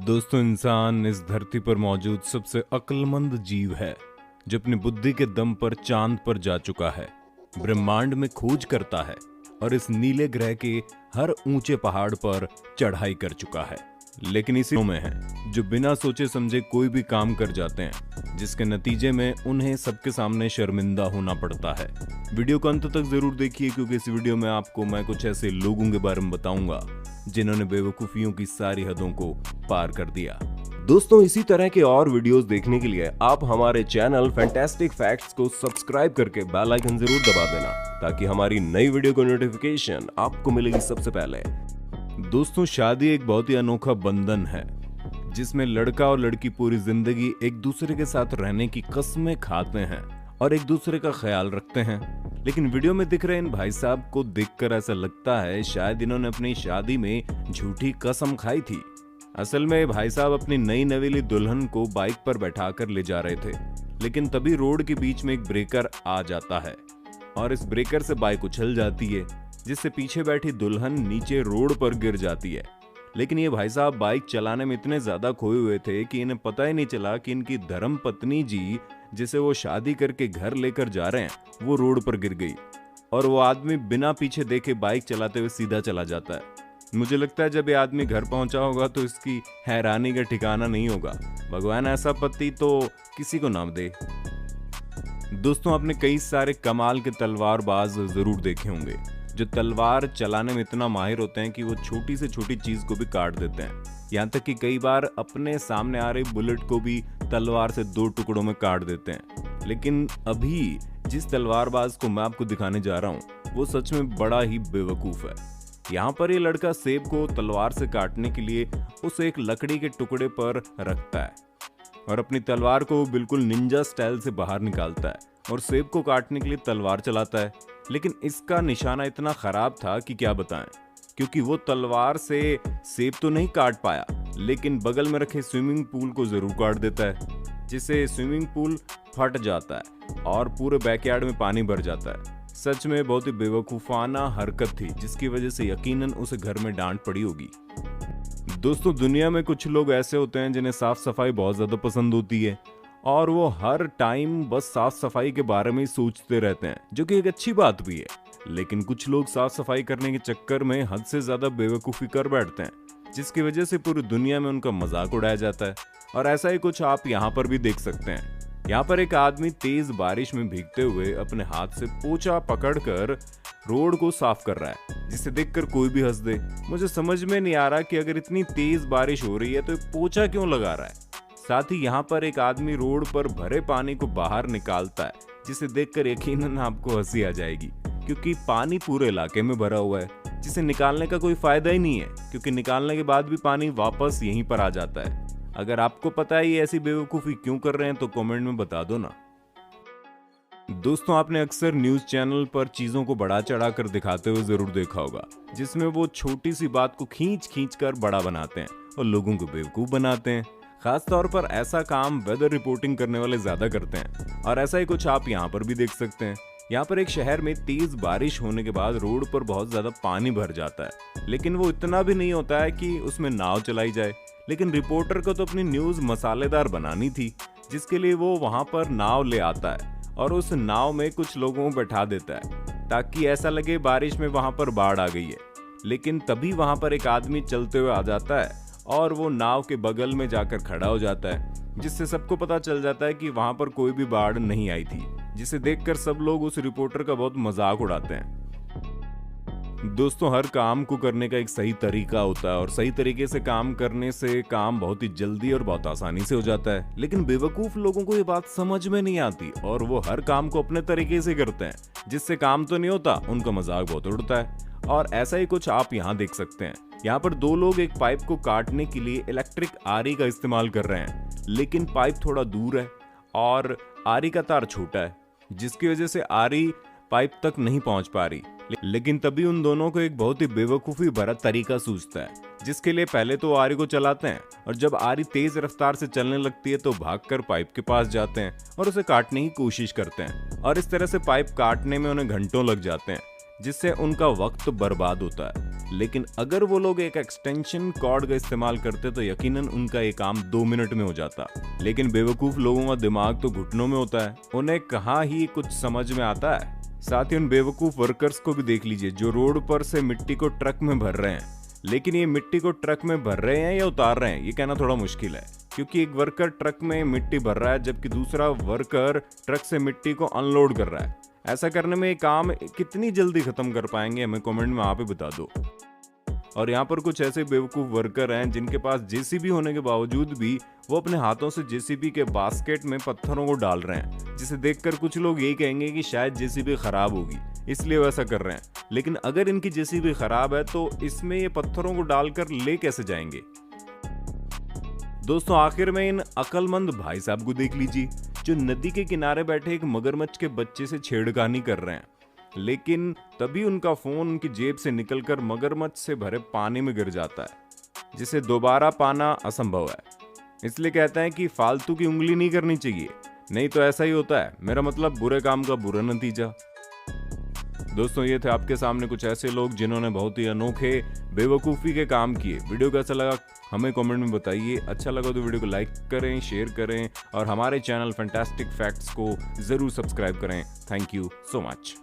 दोस्तों, इंसान इस धरती पर मौजूद सबसे अक्लमंद जीव है जो अपनी बुद्धि के दम पर चांद पर जा चुका है, ब्रह्मांड में खोज करता है और इस नीले ग्रह के हर ऊंचे पहाड़ पर चढ़ाई कर चुका है। लेकिन इसी में है जो बिना सोचे समझे कोई भी काम कर जाते हैं, जिसके नतीजे में उन्हें सबके सामने शर्मिंदा होना पड़ता है। वीडियो को अंत तक जरूर देखिए, क्योंकि इस वीडियो में आपको मैं कुछ ऐसे लोगों के बारे में बताऊंगा जिन्होंने बेवकूफियों की सारी हदों को पार कर दिया। दोस्तों, इसी तरह के और वीडियोस देखने के लिए आप हमारे चैनल फैंटास्टिक फैक्ट्स को सब्सक्राइब करके बेल आइकन जरूर दबा देना, ताकि हमारी नई वीडियो को नोटिफिकेशन आपको मिलेगी सबसे पहले। दोस्तों, शादी एक बहुत ही अनोखा बंधन है जिसमें लड़का और लड़की पूरी जिंदगी एक दूसरे के साथ रहने की कस्में खाते हैं और एक दूसरे का ख्याल रखते हैं। लेकिन वीडियो में दिख रहे इन भाई साहब को देखकर ऐसा लगता है शायद इन्होंने अपनी शादी में झूठी कसम खाई थी। असल में भाई साहब अपनी नई नवेली दुल्हन को बाइक पर बैठाकर ले जा रहे थे, लेकिन तभी रोड के बीच में एक ब्रेकर आ जाता है और इस ब्रेकर से बाइक उछल जाती है, जिससे पीछे बैठी दुल्हन नीचे रोड पर गिर जाती है। लेकिन ये भाई साहब बाइक चलाने में इतने ज्यादा खोए हुए थे कि इन्हें पता ही नहीं चला कि इनकी धर्म पत्नी जी, जिसे वो शादी करके घर लेकर जा रहे हैं, वो रोड पर गिर गई और वो आदमी बिना पीछे देखे बाइक चलाते हुए सीधा चला जाता है। मुझे लगता है जब ये आदमी घर पहुंचा होगा तो इसकी हैरानी का ठिकाना नहीं होगा। भगवान ऐसा पति तो किसी को ना दे। दोस्तों, आपने कई सारे कमाल के तलवारबाज जरूर देखे होंगे जो तलवार चलाने में इतना माहिर होते हैं कि वो छोटी से छोटी चीज को भी काट देते हैं। यहाँ तक कि कई बार अपने सामने आ रही बुलेट को भी तलवार से 2 टुकड़ों में काट देते हैं। लेकिन अभी जिस तलवारबाज को मैं आपको दिखाने जा रहा हूँ वो सच में बड़ा ही बेवकूफ है। यहाँ पर ये लड़का सेब को तलवार से काटने के लिए उसे एक लकड़ी के टुकड़े पर रखता है और अपनी तलवार को बिल्कुल निंजा स्टाइल से बाहर निकालता है और सेब को काटने के लिए तलवार चलाता है। लेकिन इसका निशाना इतना खराब था कि क्या बताएं, क्योंकि वो तलवार से सेब तो नहीं काट पाया, लेकिन बगल में रखे स्विमिंग पूल को जरूर काट देता है, जिससे स्विमिंग पूल फट जाता है और पूरे बैकयार्ड में पानी भर जाता है। सच में बहुत ही बेवकूफाना हरकत थी, जिसकी वजह से यकीनन उसे घर में डांट पड़ी होगी। दोस्तों, दुनिया में कुछ लोग ऐसे होते हैं जिन्हें साफ सफाई बहुत ज्यादा पसंद होती है और वो हर टाइम बस साफ सफाई के बारे में ही सोचते रहते हैं, जो कि एक अच्छी बात भी है। लेकिन कुछ लोग साफ सफाई करने के चक्कर में हद से ज्यादा बेवकूफी कर बैठते हैं, जिसकी वजह से पूरी दुनिया में उनका मजाक उड़ाया जाता है। और ऐसा ही कुछ आप यहाँ पर भी देख सकते हैं। यहाँ पर एक आदमी तेज बारिश में भीगते हुए अपने हाथ से पोछा पकड़कर रोड को साफ कर रहा है, जिसे देखकर कोई भी हंस दे। मुझे समझ में नहीं आ रहा कि अगर इतनी तेज बारिश हो रही है तो पोछा क्यों लगा रहा है। साथ ही यहाँ पर एक आदमी रोड पर भरे पानी को बाहर निकालता है, जिसे देखकर यकीनन आपको हंसी आ जाएगी, क्योंकि पानी पूरे इलाके में भरा हुआ है, जिसे निकालने का कोई फायदा ही नहीं है, क्योंकि निकालने के बाद भी पानी वापस यहीं पर आ जाता है। अगर आपको पता है ये ऐसी बेवकूफी क्यों कर रहे हैं तो कमेंट में बता दो ना। दोस्तों, आपने अक्सर न्यूज चैनल पर चीजों को बढ़ा चढ़ा कर दिखाते हुए जरूर देखा होगा, जिसमें वो छोटी सी बात को खींच खींच कर बड़ा बनाते हैं और लोगों को बेवकूफ बनाते हैं। खास तौर पर ऐसा काम वेदर रिपोर्टिंग करने वाले ज्यादा करते हैं और ऐसा ही कुछ आप यहाँ पर भी देख सकते हैं। यहाँ पर एक शहर में तेज बारिश होने के बाद रोड पर बहुत ज्यादा पानी भर जाता है, लेकिन वो इतना भी नहीं होता है कि उसमें नाव चलाई जाए। लेकिन रिपोर्टर को तो अपनी न्यूज मसालेदार बनानी थी, जिसके लिए वो वहां पर नाव ले आता है और उस नाव में कुछ लोगों को बैठा देता है, ताकि ऐसा लगे बारिश में वहां पर बाढ़ आ गई है। लेकिन तभी वहां पर एक आदमी चलते हुए आ जाता है और वो नाव के बगल में जाकर खड़ा हो जाता है, जिससे सबको पता चल जाता है कि वहां पर कोई भी बाढ़ नहीं आई थी, जिसे देखकर सब लोग उस रिपोर्टर का बहुत मजाक उड़ाते हैं। दोस्तों, हर काम को करने का एक सही तरीका होता है और सही तरीके से काम करने से काम बहुत ही जल्दी और बहुत आसानी से हो जाता है। लेकिन बेवकूफ लोगों को ये बात समझ में नहीं आती और वो हर काम को अपने तरीके से करते हैं, जिससे काम तो नहीं होता, उनका मजाक बहुत उड़ता है। और ऐसा ही कुछ आप यहाँ देख सकते हैं। यहाँ पर 2 लोग एक पाइप को काटने के लिए इलेक्ट्रिक आरी का इस्तेमाल कर रहे हैं, लेकिन पाइप थोड़ा दूर है और आरी का तार छोटा है, जिसकी वजह से आरी पाइप तक नहीं पहुंच पा रही। लेकिन तभी उन दोनों को एक बहुत ही बेवकूफी भरा तरीका सूझता है, जिसके लिए पहले तो आरी को चलाते हैं और जब आरी तेज रफ्तार से चलने लगती है तो भागकर पाइप के पास जाते हैं और उसे काटने की कोशिश करते हैं। और इस तरह से पाइप काटने में उन्हें घंटों लग जाते हैं, जिससे उनका वक्त बर्बाद होता है। लेकिन अगर वो लोग एक एक्सटेंशन कॉर्ड का इस्तेमाल करते तो यकीनन उनका ये काम 2 मिनट में हो जाता। लेकिन बेवकूफ लोगों का दिमाग तो घुटनों में होता है, उन्हें कहाँ ही कुछ समझ में आता है। साथ ही उन बेवकूफ वर्कर्स को भी देख लीजिए जो रोड पर से मिट्टी को ट्रक में भर रहे हैं। लेकिन ये मिट्टी को ट्रक में भर रहे हैं या उतार रहे हैं, ये कहना थोड़ा मुश्किल है, क्योंकि एक वर्कर ट्रक में मिट्टी भर रहा है जबकि दूसरा वर्कर ट्रक से मिट्टी को अनलोड कर रहा है। ऐसा करने में ये काम कितनी जल्दी खत्म कर पाएंगे, हमें कमेंट में आप ही बता दो। और यहाँ पर कुछ ऐसे बेवकूफ वर्कर हैं जिनके पास जेसीबी होने के बावजूद भी वो अपने हाथों से जेसीबी के बास्केट में पत्थरों को डाल रहे हैं, जिसे देखकर कुछ लोग यही कहेंगे कि शायद जेसीबी खराब होगी इसलिए वैसा कर रहे हैं। लेकिन अगर इनकी जेसीबी खराब है तो इसमें ये पत्थरों को डालकर ले कैसे जाएंगे। दोस्तों आखिर में इन अक्लमंद भाई साहब को देख लीजिए जो नदी के किनारे बैठे एक मगरमच्छ के बच्चे से छेड़खानी कर रहे हैं, लेकिन तभी उनका फोन उनकी जेब से निकलकर मगरमच्छ से भरे पानी में गिर जाता है, जिसे दोबारा पाना असंभव है। इसलिए कहते हैं कि फालतू की उंगली नहीं करनी चाहिए, नहीं तो ऐसा ही होता है, मेरा मतलब बुरे काम का बुरा नतीजा। दोस्तों ये थे आपके सामने कुछ ऐसे लोग जिन्होंने बहुत ही अनोखे बेवकूफ़ी के काम किए। वीडियो कैसा लगा हमें कमेंट में बताइए। अच्छा लगा तो वीडियो को लाइक करें, शेयर करें और हमारे चैनल फैंटास्टिक फैक्ट्स को ज़रूर सब्सक्राइब करें। Thank you so much.